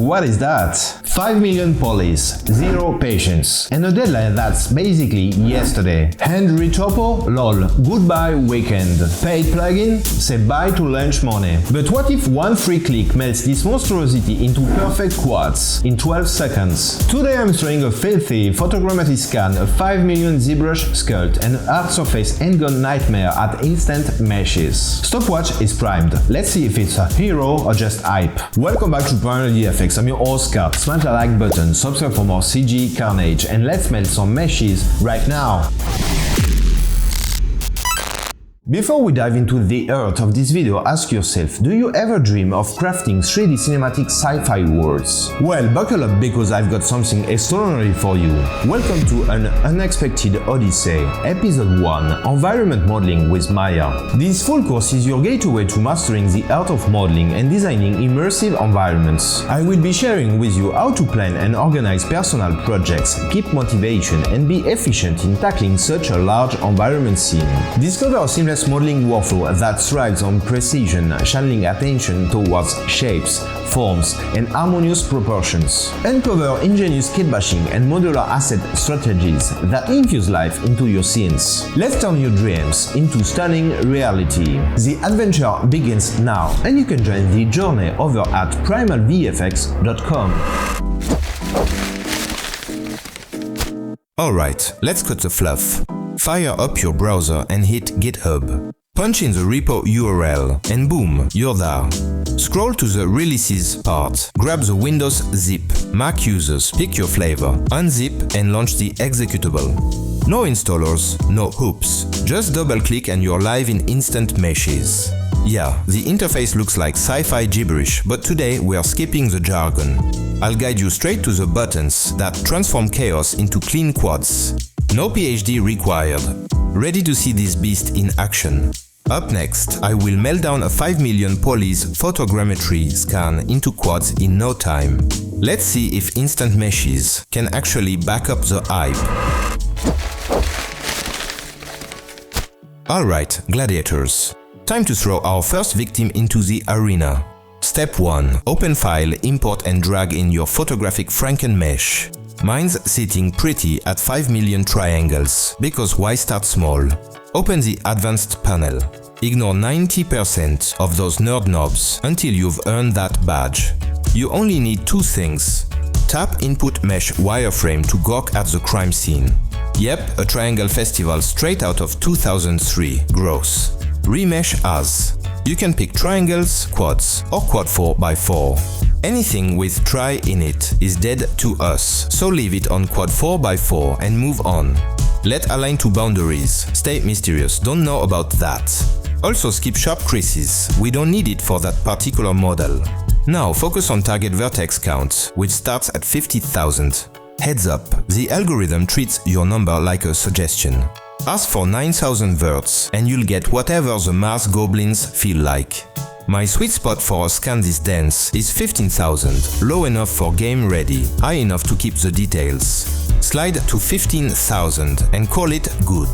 what is that? 5 million polys, 0 patience, and a deadline that's basically yesterday. Henry Topo? Lol, goodbye weekend. Paid plugin? Say bye to lunch money. But what if one free click melts this monstrosity into perfect quads in 12 seconds? Today I'm throwing a filthy photogrammetry scan, a 5 million ZBrush sculpt, and art surface endgone nightmare at instant meshes. Stopwatch is primed. Let's see if it's a hero or just hype. Welcome back to Primal VFX. I'm your host Scott. Smash the like button, subscribe for more CG carnage, and let's melt some meshes right now. Before we dive into the heart of this video, ask yourself, do you ever dream of crafting 3D cinematic sci-fi worlds? Well, buckle up because I've got something extraordinary for you. Welcome to an unexpected odyssey, episode 1, Environment Modeling with Maya. This full course is your gateway to mastering the art of modeling and designing immersive environments. I will be sharing with you how to plan and organize personal projects, keep motivation, and be efficient in tackling such a large environment scene. Discover a seamless modeling workflow that thrives on precision, channeling attention towards shapes, forms, and harmonious proportions. Uncover ingenious kitbashing and modular asset strategies that infuse life into your scenes. Let's turn your dreams into stunning reality. The adventure begins now, and you can join the journey over at primalvfx.com. Alright, let's cut the fluff. Fire up your browser and hit GitHub. Punch in the repo URL and boom, you're there. Scroll to the releases part, grab the Windows zip, Mac users pick your flavor, unzip and launch the executable. No installers, no hoops, just double click and you're live in instant meshes. Yeah, the interface looks like sci-fi gibberish, but today we are skipping the jargon. I'll guide you straight to the buttons that transform chaos into clean quads. No PhD required. Ready to see this beast in action. Up next, I will melt down a 5 million polys photogrammetry scan into quads in no time. Let's see if instant meshes can actually back up the hype. Alright, gladiators. Time to throw our first victim into the arena. Step 1. Open file, import and drag in your photographic Frankenmesh. Mine's sitting pretty at 5 million triangles, because why start small? Open the advanced panel. Ignore 90% of those nerd knobs until you've earned that badge. You only need 2 things. Tap input mesh wireframe to gawk at the crime scene. Yep, a triangle festival straight out of 2003, gross. Remesh as. You can pick triangles, quads, or quad 4x4. Anything with tri in it is dead to us, so leave it on quad 4x4 and move on. Let align to boundaries, stay mysterious, don't know about that. Also skip sharp creases, we don't need it for that particular model. Now focus on target vertex count, which starts at 50,000. Heads up, the algorithm treats your number like a suggestion. Ask for 9,000 verts and you'll get whatever the Mars goblins feel like. My sweet spot for a scan this dance is 15,000, low enough for game ready, high enough to keep the details. Slide to 15,000 and call it good.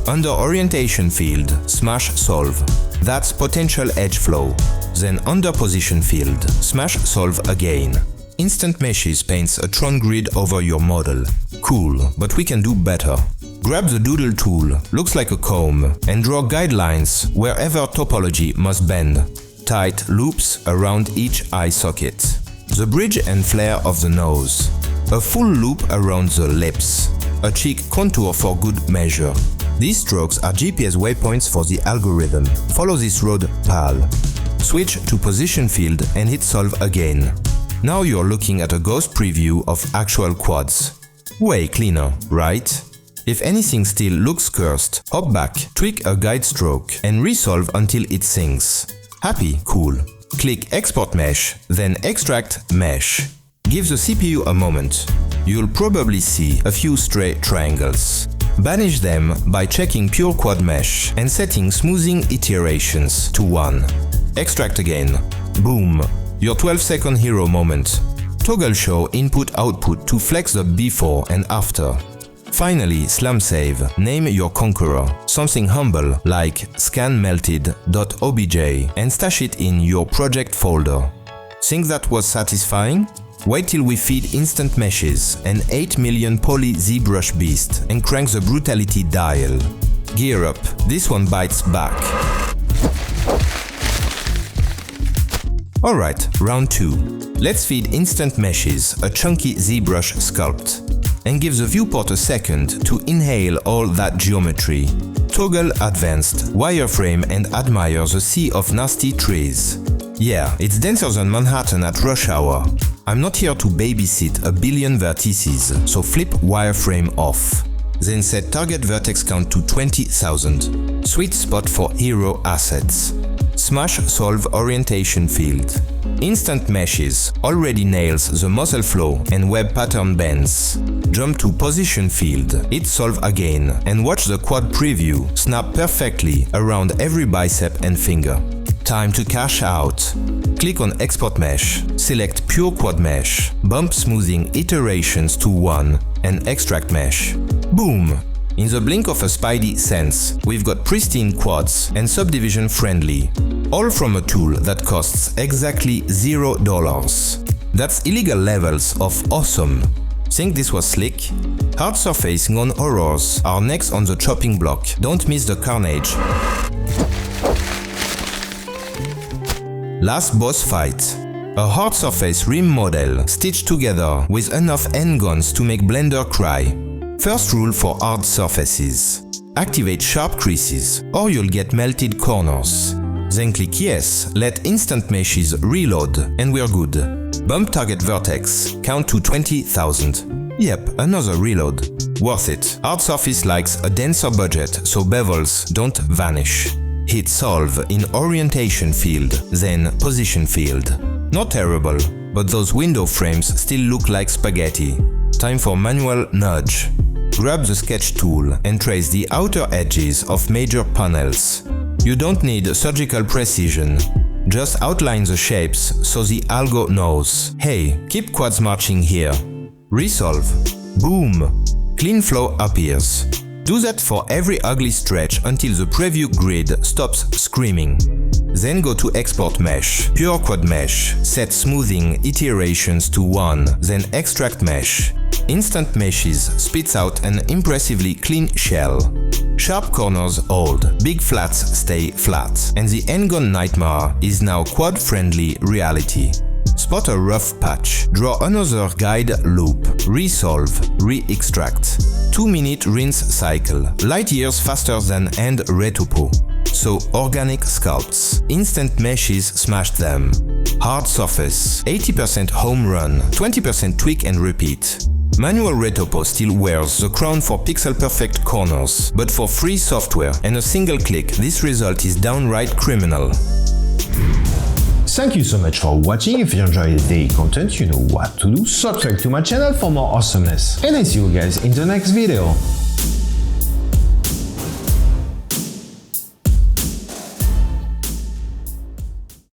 Under orientation field, smash solve. That's potential edge flow. Then under position field, smash solve again. Instant Meshes paints a Tron grid over your model. Cool, but we can do better. Grab the doodle tool, looks like a comb, and draw guidelines wherever topology must bend. Tight loops around each eye socket. The bridge and flare of the nose. A full loop around the lips. A cheek contour for good measure. These strokes are GPS waypoints for the algorithm. Follow this road, pal. Switch to position field and hit solve again. Now you're looking at a ghost preview of actual quads. Way cleaner, right? If anything still looks cursed, hop back, tweak a guide stroke, and resolve until it syncs. Happy? Cool. Click Export Mesh, then Extract Mesh. Give the CPU a moment. You'll probably see a few stray triangles. Banish them by checking Pure Quad Mesh and setting Smoothing Iterations to 1. Extract again. Boom. Your 12-second hero moment. Toggle Show Input-Output to flex the before and after. Finally, slam save. Name your conqueror. Something humble like scanmelted.obj and stash it in your project folder. Think that was satisfying? Wait till we feed instant meshes and 8 million poly ZBrush beast and crank the brutality dial. Gear up, this one bites back. Alright, round 2. Let's feed instant meshes a chunky ZBrush sculpt and give the viewport a second to inhale all that geometry. Toggle advanced, wireframe and admire the sea of nasty trees. Yeah, it's denser than Manhattan at rush hour. I'm not here to babysit a billion vertices, so flip wireframe off. Then set target vertex count to 20,000. Sweet spot for hero assets. Smash solve orientation field. Instant meshes already nails the muscle flow and web pattern bends. Jump to position field, hit solve again, and watch the quad preview snap perfectly around every bicep and finger. Time to cash out. Click on Export Mesh, select Pure Quad Mesh, bump smoothing iterations to 1, and extract mesh. Boom! In the blink of a spidey sense, we've got pristine quads and subdivision friendly, all from a tool that costs exactly $0. That's illegal levels of awesome. Think this was slick? Hard surface gone horrors are next on the chopping block. Don't miss the carnage. Last boss fight. A hard surface rim model stitched together with enough endguns to make Blender cry. First rule for hard surfaces. Activate sharp creases or you'll get melted corners. Then click yes, let instant meshes reload and we're good. Bump target vertex, count to 20,000. Yep, another reload. Worth it. Hard surface likes a denser budget so bevels don't vanish. Hit solve in orientation field, then position field. Not terrible, but those window frames still look like spaghetti. Time for manual nudge. Grab the sketch tool and trace the outer edges of major panels. You don't need surgical precision. Just outline the shapes so the algo knows. Hey, keep quads marching here. Resolve. Boom! Clean flow appears. Do that for every ugly stretch until the preview grid stops screaming. Then go to Export Mesh, Pure Quad Mesh, set smoothing iterations to 1, then extract mesh. Instant meshes spits out an impressively clean shell. Sharp corners hold, big flats stay flat, and the endgun nightmare is now quad-friendly reality. Spot a rough patch, draw another guide loop, resolve, re-extract. 2-minute rinse cycle, light years faster than end retopo. So organic sculpts, instant meshes smashed them. Hard surface, 80% home run, 20% tweak and repeat. Manual retopo still wears the crown for pixel-perfect corners, but for free software and a single click, this result is downright criminal. Thank you so much for watching. If you enjoyed the content, you know what to do. Subscribe to my channel for more awesomeness. And I see you guys in the next video.